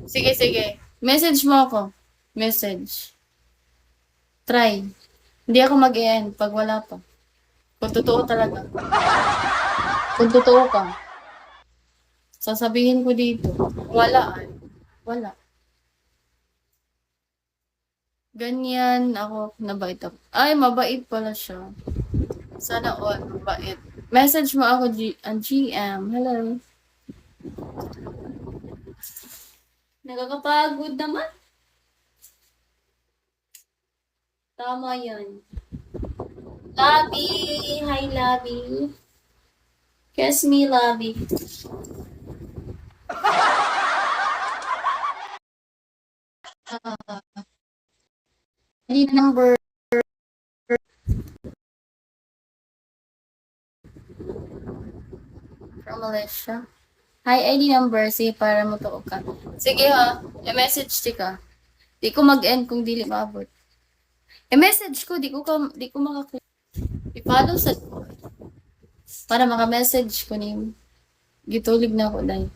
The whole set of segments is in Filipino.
Sige, sige. Message mo ako. Message. Try. Hindi ako mag-end pag wala pa. Kung totoo talaga. Kung totoo ka. Sasabihin ko dito. Wala ay. Wala. Ganyan ako. Nabait ako. Ay, mabait pala siya. Sana all. Mabait. Message mo ako, GM. Hello. Nakakapagod naman. Tama yan. Labi! Hi, Labi. Kiss me, Labi. ID number from Malaysia. Hi, ID number. Sige, para mo to ka. Sige ha. I-message di ka. Di ko mag-end kung dili maabot. I-message ko. Di ko makakuha. I-follow sa para maka-message ko ni gitulig na ako dahil.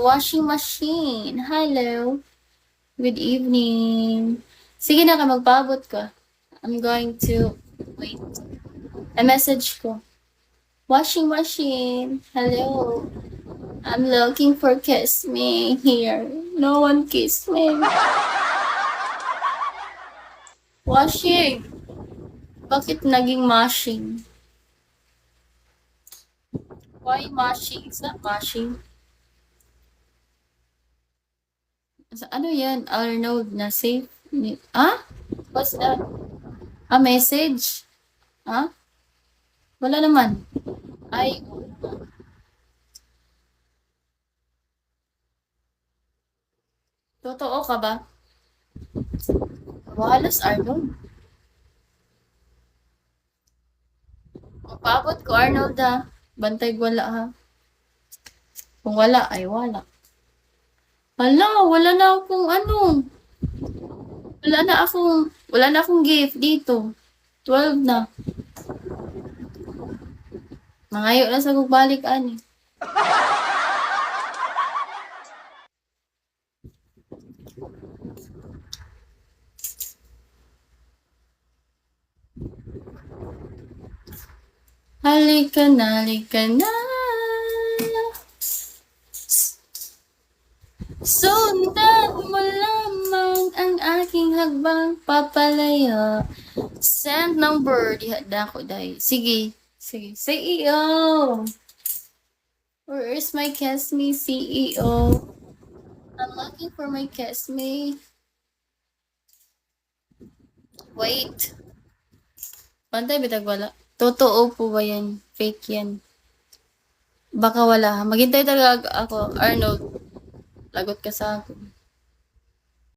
Washing machine. Hello. Good evening. Sige na ka, magpaabot ka. I'm going to wait. I-message ko. Washing machine. Hello. I'm looking for kiss me here. No one kiss me. Washing. Bakit naging mashing? Why mashing? It's not mashing. Ano yan? Arnold na safe? Ah? What's that? A message? Ah? Wala naman. Ay, totoo ka ba? Walas, Arnold. Magpaabot ko, Arnold ha. Bantay wala ha. Kung wala, ay wala. Hala, wala na akong ano. Wala na akong gift dito. 12 na. Mangayo na sa gugbalik ani. Halika na, halika na. Sundan mo lamang ang aking hagbang papalaya. Send number. Diha ko dahil. Sige. Sige. CEO. Where is my castmate CEO? I'm looking for my castmate. Wait. Pantay bitag wala. Totoo po ba yan? Fake yan. Baka wala. Maghintay talaga ako. Arnold. Lagot ka sa akin.